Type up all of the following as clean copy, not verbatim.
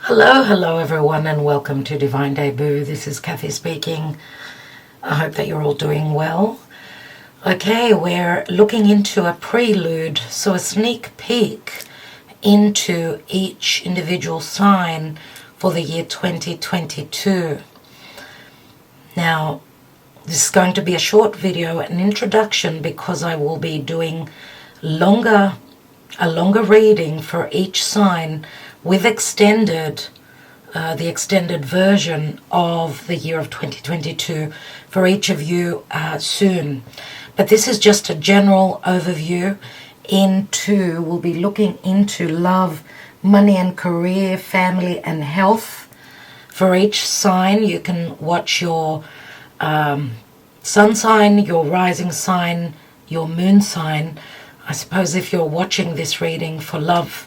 Hello everyone, and welcome to Divine Debut. This is Kathy speaking. I hope that you're all doing well. Okay, we're looking into a prelude, so a sneak peek into each individual sign for the year 2022. Now, this is going to be a short video, an introduction, because I will be doing a longer reading for each sign with the extended version of the year of 2022 for each of you soon. But this is just a general overview we'll be looking into love, money and career, family and health. For each sign, you can watch your sun sign, your rising sign, your moon sign. I suppose if you're watching this reading for love,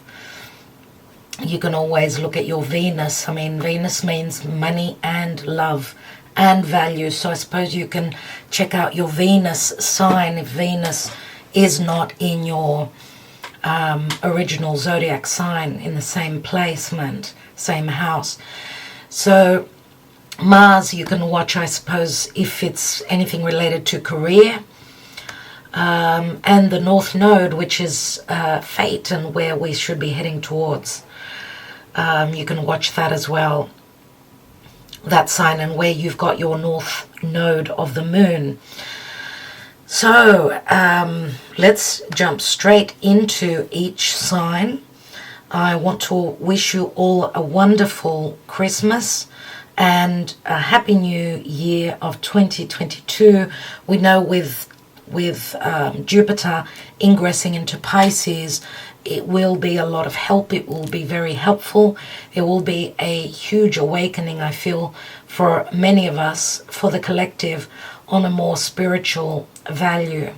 you can always look at your Venus. I mean, Venus means money and love and value. So I suppose you can check out your Venus sign if Venus is not in your original zodiac sign in the same placement, same house. So Mars, you can watch, I suppose, if it's anything related to career. And the North Node, which is fate and where we should be heading towards. You can watch that as well, that sign, and where you've got your North Node of the Moon. So let's jump straight into each sign. I want to wish you all a wonderful Christmas and a happy new year of 2022. We know with Jupiter ingressing into Pisces, it will be a lot of help. It will be very helpful. There will be a huge awakening, I feel, for many of us, for the collective, on a more spiritual value,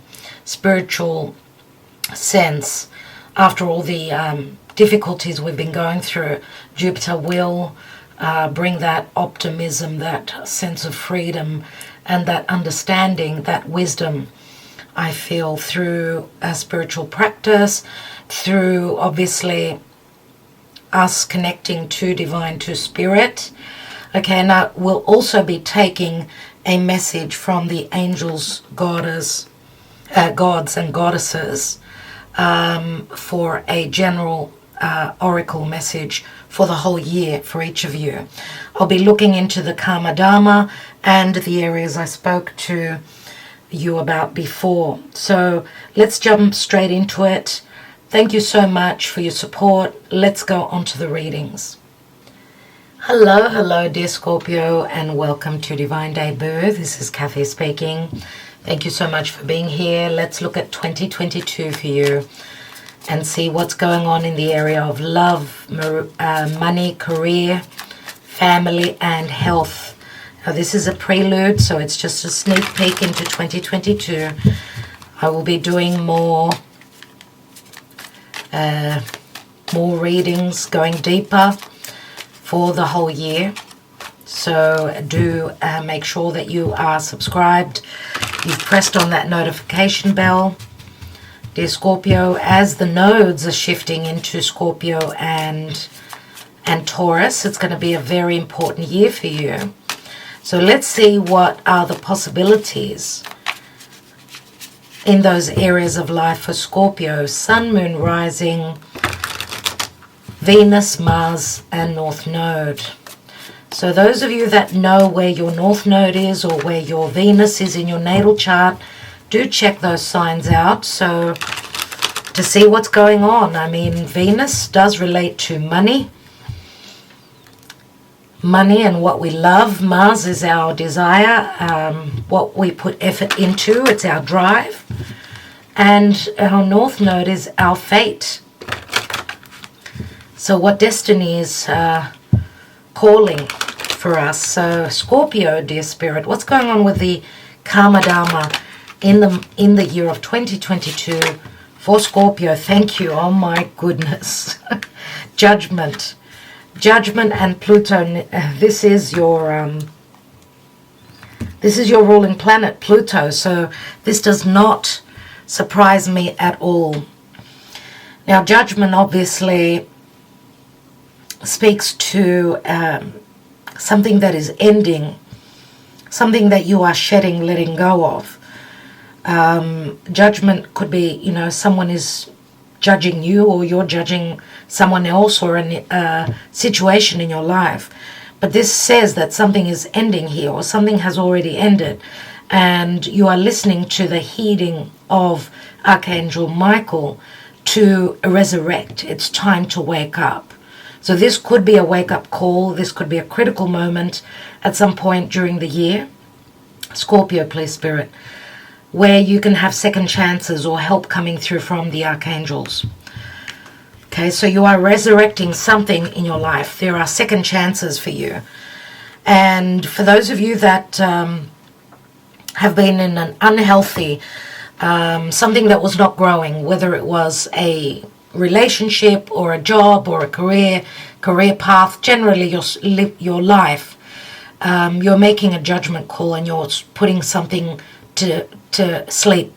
spiritual sense. After all the difficulties we've been going through, Jupiter will bring that optimism, that sense of freedom, and that understanding, that wisdom, I feel, through a spiritual practice, through obviously us connecting to divine, to spirit. Okay, now we'll also be taking a message from the angels, gods and goddesses for a general oracle message for the whole year for each of you. I'll be looking into the Karma Dharma and the areas I spoke to you about before. So let's jump straight into it. Thank you so much for your support. Let's go on to the readings. Hello dear Scorpio, and welcome to Divine Debut. This is Kathy speaking. Thank you so much for being here. Let's look at 2022 for you and see what's going on in the area of love, money, career, family and health. Now, this is a prelude, so it's just a sneak peek into 2022. I will be doing more readings, going deeper for the whole year. So do make sure that you are subscribed. You've pressed on that notification bell. Dear Scorpio, as the nodes are shifting into Scorpio and Taurus, it's going to be a very important year for you. So let's see what are the possibilities in those areas of life for Scorpio. Sun, Moon, Rising, Venus, Mars, and North Node. So those of you that know where your North Node is or where your Venus is in your natal chart, do check those signs out so to see what's going on. I mean, Venus does relate to money and what we love. Mars is our desire, what we put effort into. It's our drive. And our North Node is our fate. So what destiny is calling for us. So Scorpio, dear spirit, what's going on with the Karma Dharma in the year of 2022 for Scorpio? Thank you. Oh my goodness. Judgment and Pluto. This is your ruling planet, Pluto. So this does not surprise me at all. Now, Judgment obviously speaks to something that is ending, something that you are shedding, letting go of. Judgment could be, someone is judging you, or you're judging someone else, or a situation in your life. But this says that something is ending here, or something has already ended, and you are listening to the heeding of Archangel Michael to resurrect. It's time to wake up. So this could be a wake-up call. This could be a critical moment at some point during the year. Scorpio, please, Spirit, where you can have second chances or help coming through from the archangels. Okay, so you are resurrecting something in your life. There are second chances for you. And for those of you that have been in an unhealthy, something that was not growing, whether it was a relationship or a job or a career path, generally your life, you're making a judgment call and you're putting something to sleep,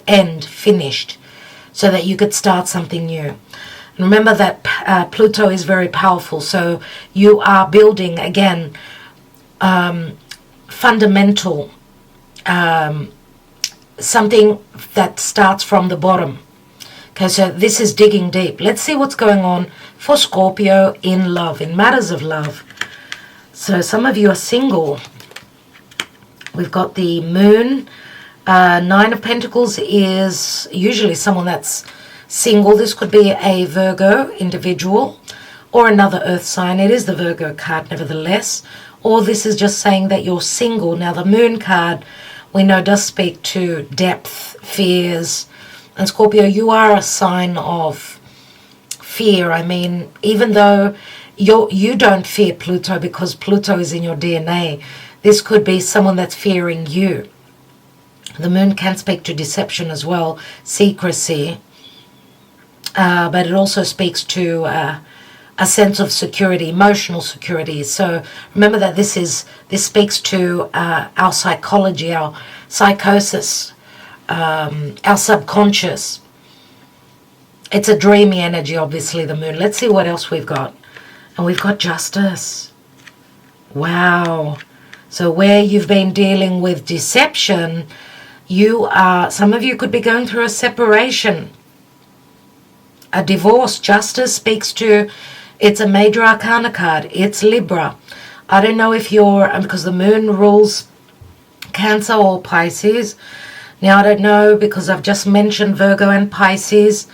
end, finished, so that you could start something new. And remember that Pluto is very powerful, so you are building again fundamental, something that starts from the bottom. Okay, so this is digging deep. Let's see what's going on for Scorpio in love, in matters of love. So some of you are single. We've got the moon. Nine of Pentacles is usually someone that's single. This could be a Virgo individual or another earth sign. It is the Virgo card nevertheless. Or this is just saying that you're single. Now the moon card we know does speak to depth, fears. And Scorpio, you are a sign of fear. I mean, even though you don't fear Pluto because Pluto is in your DNA, this could be someone that's fearing you. The moon can speak to deception as well, secrecy, but it also speaks to a sense of security, emotional security. So remember that this speaks to our psychology, our psychosis, our subconscious. It's a dreamy energy, obviously, the moon. Let's see what else we've got. And we've got justice. Wow. So where you've been dealing with deception, some of you could be going through a separation, a divorce. Justice speaks to, it's a major arcana card. It's Libra. I don't know if because the moon rules Cancer or Pisces. Now, I don't know, because I've just mentioned Virgo and Pisces.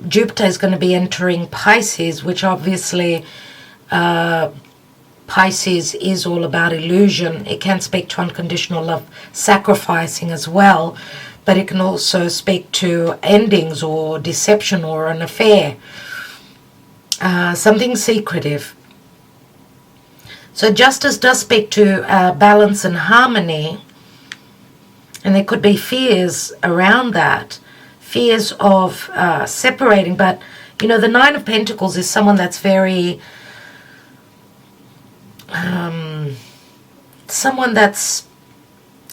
Jupiter is going to be entering Pisces, which obviously Pisces is all about illusion. It can speak to unconditional love, sacrificing as well, but it can also speak to endings or deception or an affair, something secretive. So justice does speak to balance and harmony. And there could be fears around that, fears of separating. But, the Nine of Pentacles is someone that's very, someone that's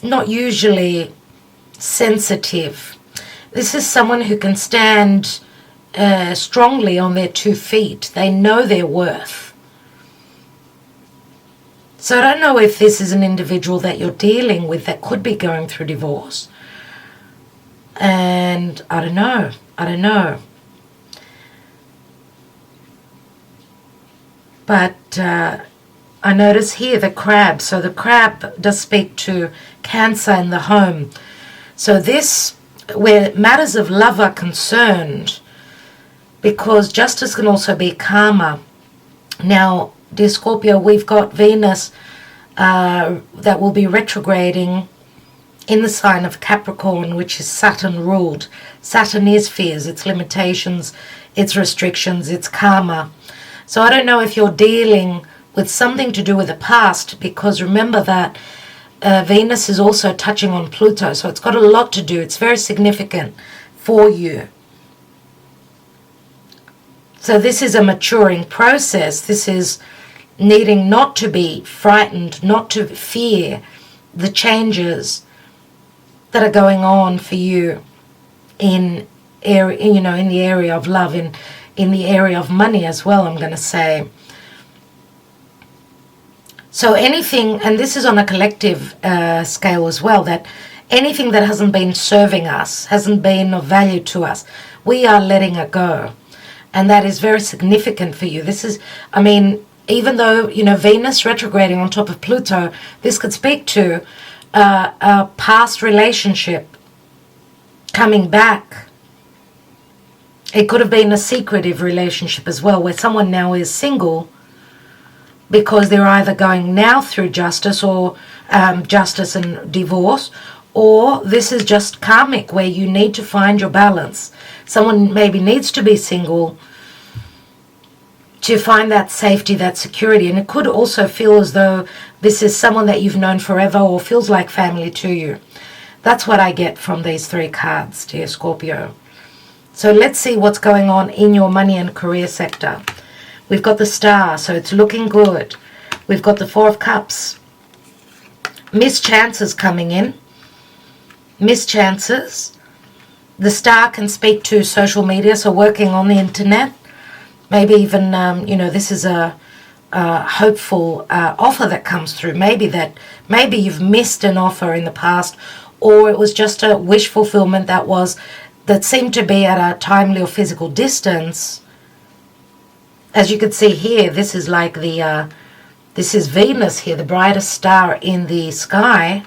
not usually sensitive. This is someone who can stand strongly on their 2 feet. They know their worth. So I don't know if this is an individual that you're dealing with that could be going through divorce. And I don't know. But I notice here the crab. So the crab does speak to Cancer in the home. So this, where matters of love are concerned, because justice can also be karma. Now, dear Scorpio, we've got Venus that will be retrograding in the sign of Capricorn, which is Saturn ruled. Saturn is fears, its limitations, its restrictions, its karma. So I don't know if you're dealing with something to do with the past, because remember that Venus is also touching on Pluto, so it's got a lot to do. It's very significant for you. So this is a maturing process. This is needing not to be frightened, not to fear the changes that are going on for you in the area of love, in the area of money as well, I'm going to say. So anything, and this is on a collective scale as well, that anything that hasn't been serving us, hasn't been of value to us, we are letting it go. And that is very significant for you. This is, I mean, even though, you know, Venus retrograding on top of Pluto, this could speak to a past relationship coming back. It could have been a secretive relationship as well, where someone now is single because they're either going now through justice or justice and divorce, or this is just karmic, where you need to find your balance. Someone maybe needs to be single to find that safety, that security. And it could also feel as though this is someone that you've known forever or feels like family to you. That's what I get from these three cards, dear Scorpio. So let's see what's going on in your money and career sector. We've got the Star, so it's looking good. We've got the Four of Cups. Missed chances coming in. Missed chances. The Star can speak to social media, so working on the internet. Maybe even, you know, this is a hopeful offer that comes through. Maybe you've missed an offer in the past, or it was just a wish fulfillment that seemed to be at a timely or physical distance. As you can see here, this is like this is Venus here, the brightest star in the sky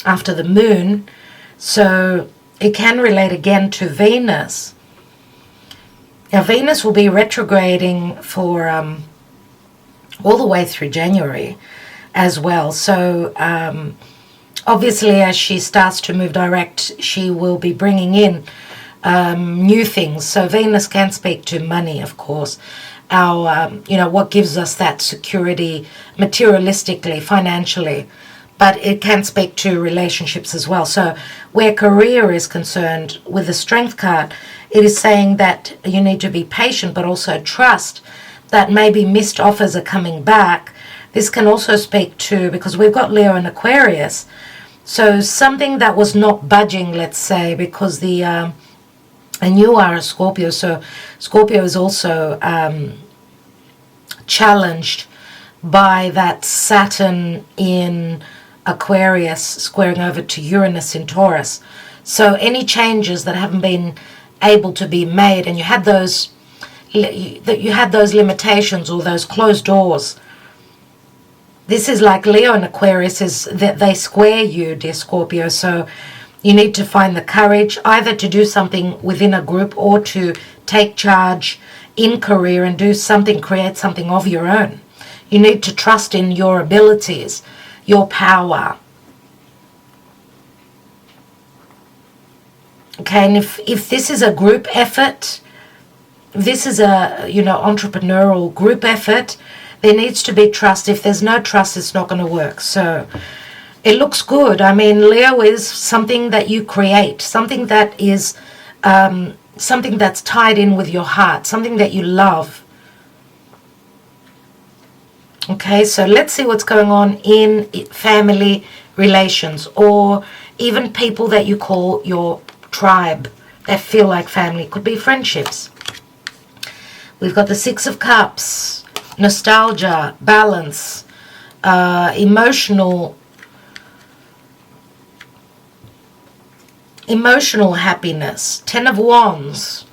after the moon. So it can relate again to Venus. Now Venus will be retrograding for all the way through January as well. So obviously as she starts to move direct, she will be bringing in new things. So Venus can speak to money, of course. Our, you know, what gives us that security materialistically, financially. But it can speak to relationships as well. So where career is concerned, with the Strength card, it is saying that you need to be patient, but also trust that maybe missed offers are coming back. This can also speak to, because we've got Leo and Aquarius, so something that was not budging, let's say, because and you are a Scorpio, so Scorpio is also challenged by that Saturn in Aquarius squaring over to Uranus in Taurus. So any changes that haven't been able to be made, and you had those limitations or those closed doors. This is like Leo and Aquarius, is that they square you, dear Scorpio. So you need to find the courage either to do something within a group or to take charge in career and do something, create something of your own. You need to trust in your abilities, your power. Okay, and if this is a group effort, this is a, you know, entrepreneurial group effort, there needs to be trust. If there's no trust, it's not going to work. So it looks good. I mean, Leo is something that you create, something that is something that's tied in with your heart, something that you love. Okay, so let's see what's going on in family relations, or even people that you call your tribe that feel like family. Could be friendships. We've got the Six of Cups, nostalgia, balance, emotional happiness. Ten of Wands,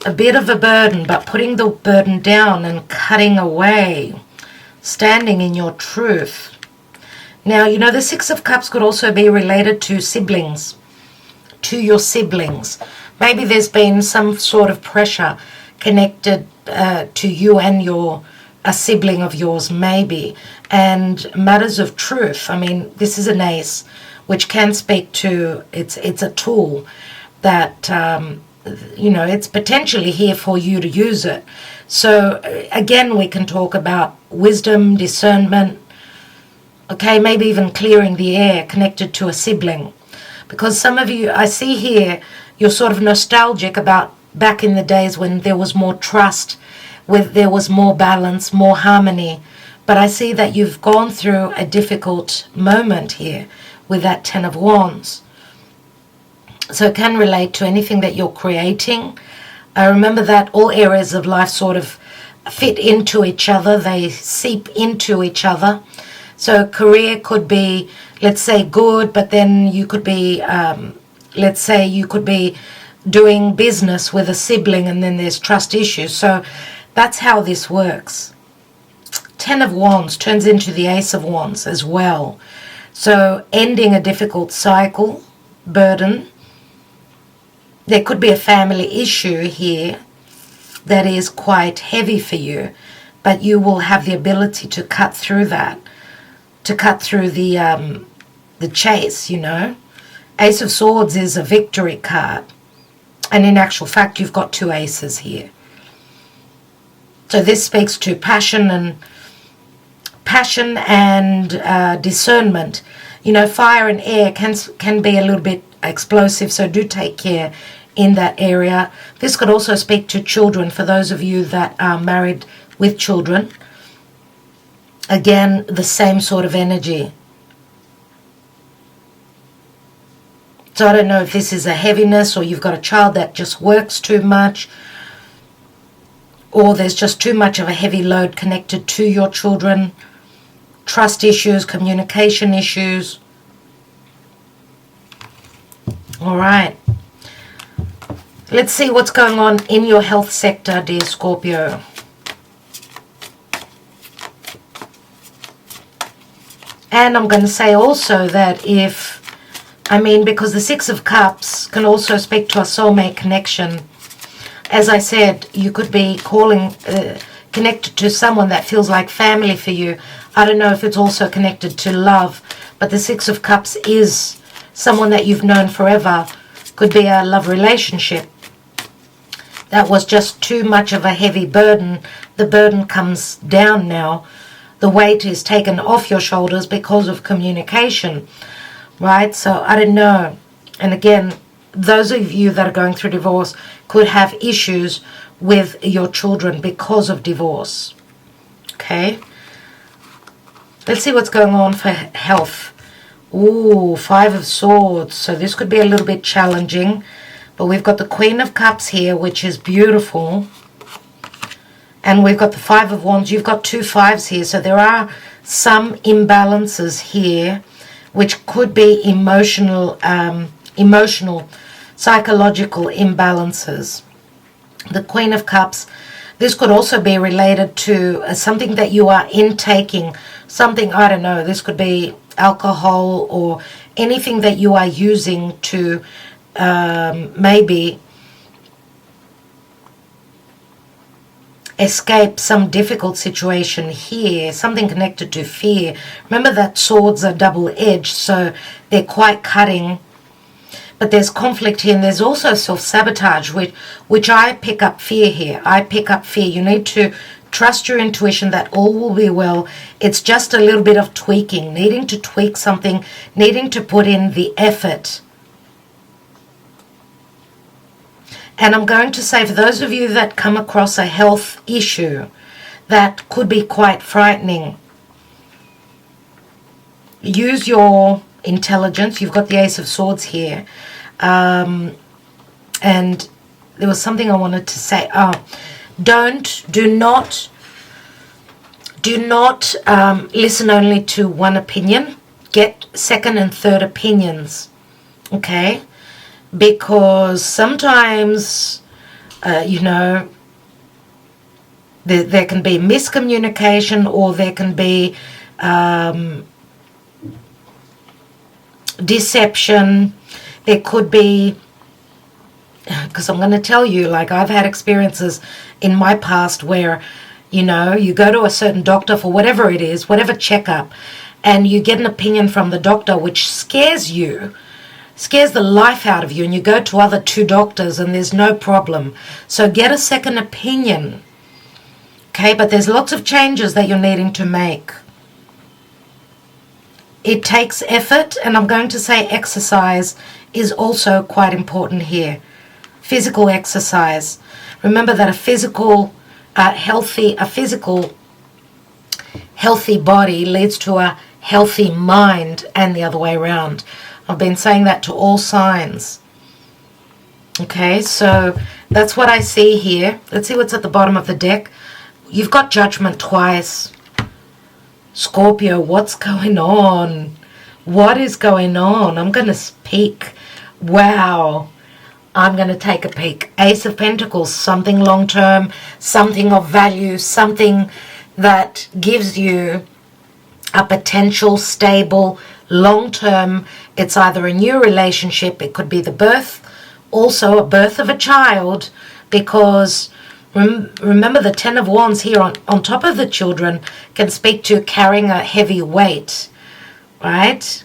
a bit of a burden, but putting the burden down and cutting away, standing in your truth. Now, you know, the Six of Cups could also be related to siblings, to your siblings. Maybe there's been some sort of pressure connected to you and a sibling of yours, maybe, and matters of truth. I mean, this is an ace, which can speak to, it's a tool that, you know, it's potentially here for you to use it. So again, we can talk about wisdom, discernment, okay, maybe even clearing the air connected to a sibling. Because some of you, I see here, you're sort of nostalgic about back in the days when there was more trust, when there was more balance, more harmony. But I see that you've gone through a difficult moment here with that Ten of Wands. So it can relate to anything that you're creating, I remember that all areas of life sort of fit into each other. They seep into each other. So career could be, let's say, good, but then you could be, let's say you could be doing business with a sibling and then there's trust issues. So that's how this works. 10 of Wands turns into the Ace of Wands as well. So ending a difficult cycle, burden. There could be a family issue here that is quite heavy for you, but you will have the ability to cut through that, to cut through the chase, you know. Ace of Swords is a victory card, and in actual fact you've got 2 aces here. So this speaks to passion and discernment. You know, fire and air can be a little bit explosive, so do take care in that area. This could also speak to children, for those of you that are married with children. Again, the same sort of energy. So I don't know if this is a heaviness, or you've got a child that just works too much, or there's just too much of a heavy load connected to your children. Trust issues, communication issues. All right. Let's see what's going on in your health sector, dear Scorpio. And I'm going to say also that because the 6 of Cups can also speak to a soulmate connection. As I said, you could be connected to someone that feels like family for you. I don't know if it's also connected to love, but the 6 of Cups is someone that you've known forever. Could be a love relationship. That was just too much of a heavy burden. The burden comes down now. The weight is taken off your shoulders because of communication, right? So I don't know. And again, those of you that are going through divorce could have issues with your children because of divorce. Okay? Let's see what's going on for health. Ooh, 5 of Swords. So this could be a little bit challenging. But we've got the Queen of Cups here, which is beautiful. And we've got the 5 of Wands. You've got 2 5s here. So there are some imbalances here, which could be emotional, psychological imbalances. The Queen of Cups, this could also be related to something that you are intaking. Something, I don't know, this could be alcohol or anything that you are using to maybe escape some difficult situation here, something connected to fear. Remember that swords are double-edged, so they're quite cutting. But there's conflict here, and there's also self-sabotage, which I pick up fear here. I pick up fear. You need to trust your intuition that all will be well. It's just a little bit of tweaking, needing to tweak something, needing to put in the effort. And I'm going to say, for those of you that come across a health issue that could be quite frightening, use your intelligence. You've got the Ace of Swords here. And there was something I wanted to say. Do not listen only to one opinion. Get second and third opinions. Okay? Because sometimes, there can be miscommunication, or there can be deception. There could be, because I'm going to tell you, like, I've had experiences in my past where, you go to a certain doctor for whatever it is, whatever checkup, and you get an opinion from the doctor which scares the life out of you, and you go to other 2 doctors and there's no problem. So get a second opinion. Okay, but there's lots of changes that you're needing to make. It takes effort, and I'm going to say exercise is also quite important here. Physical exercise. Remember that a physical healthy body leads to a healthy mind, and the other way around. I've been saying that to all signs. Okay, so That's what I see here. Let's see what's at the bottom of the deck. You've got Judgment twice. Scorpio, what's going on? What is going on? I'm going to peek. Wow. I'm going to take a peek. Ace of Pentacles, something long-term, something of value, something that gives you a potential, stable, long-term. It's either a new relationship, it could be the birth, also a birth of a child, because remember the Ten of Wands here on top of the children can speak to carrying a heavy weight, right?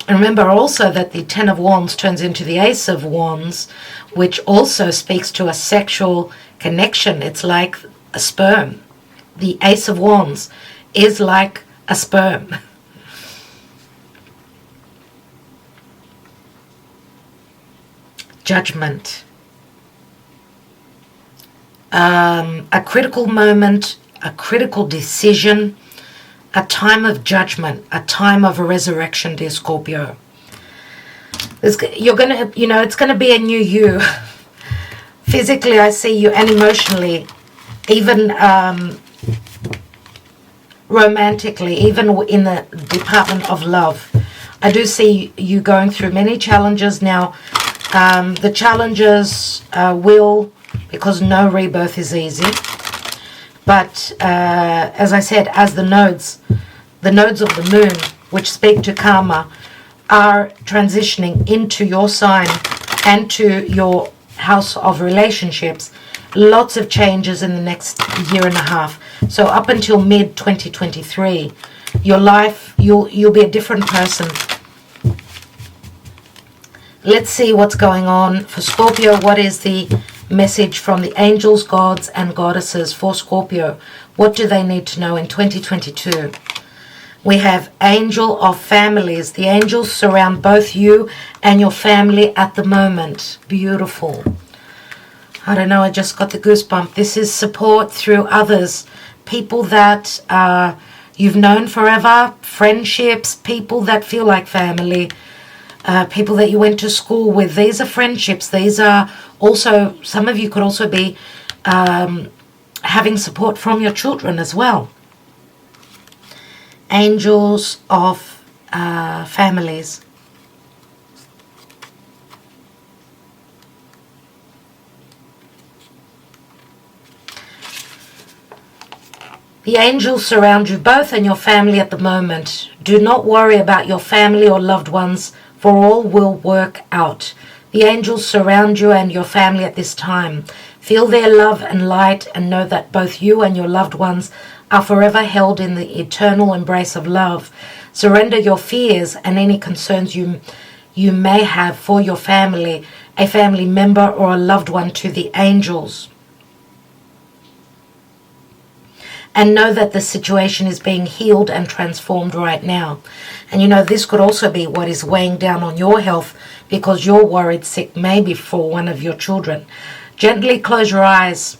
And remember also that the Ten of Wands turns into the Ace of Wands, which also speaks to a sexual connection. It's like a sperm. The Ace of Wands is like a sperm. Judgment. A critical moment, a critical decision, a time of judgment, a time of a resurrection, dear Scorpio. You're gonna, it's gonna be a new you. Physically, I see you, and emotionally, even romantically, even in the department of love. I do see you going through many challenges now. The challenges will, because no rebirth is easy. But as I said, as the nodes of the moon, which speak to karma, are transitioning into your sign and to your house of relationships, lots of changes in the next year and a half. So up until mid 2023, your life, you'll be a different person. Let's see what's going on for Scorpio. What is the message from the angels, gods, and goddesses for Scorpio? What do they need to know in 2022? We have Angel of Families. The angels surround both you and your family at the moment. Beautiful. I don't know, I just got the goosebump. This is support through others. People that you've known forever, friendships, people that feel like family, people that you went to school with. These are friendships. These are also, some of you could also be having support from your children as well. Angels of Families. The angels surround you both and your family at the moment. Do not worry about your family or loved ones, for all will work out. The angels surround you and your family at this time. Feel their love and light, and know that both you and your loved ones are forever held in the eternal embrace of love. Surrender your fears and any concerns you may have for your family, a family member, or a loved one to the angels. And know that the situation is being healed and transformed right now. And this could also be what is weighing down on your health, because you're worried sick maybe for one of your children. Gently close your eyes.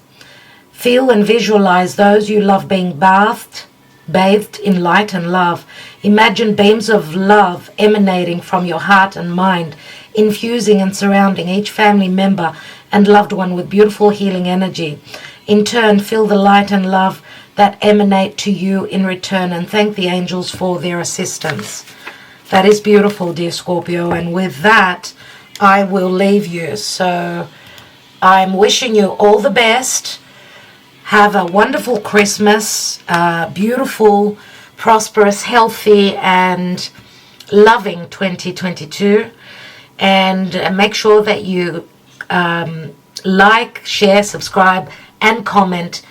Feel and visualize those you love being bathed in light and love. Imagine beams of love emanating from your heart and mind, infusing and surrounding each family member and loved one with beautiful healing energy. In turn, feel the light and love that emanate to you in return, and thank the angels for their assistance. That is beautiful, dear Scorpio, and with that, I will leave you. So I'm wishing you all the best. Have a wonderful Christmas, beautiful, prosperous, healthy, and loving 2022. And make sure that you like, share, subscribe, and comment.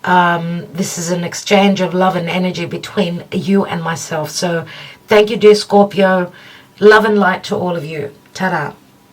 This is an exchange of love and energy between you and myself. So thank you, dear Scorpio. Love and light to all of you. Ta-da.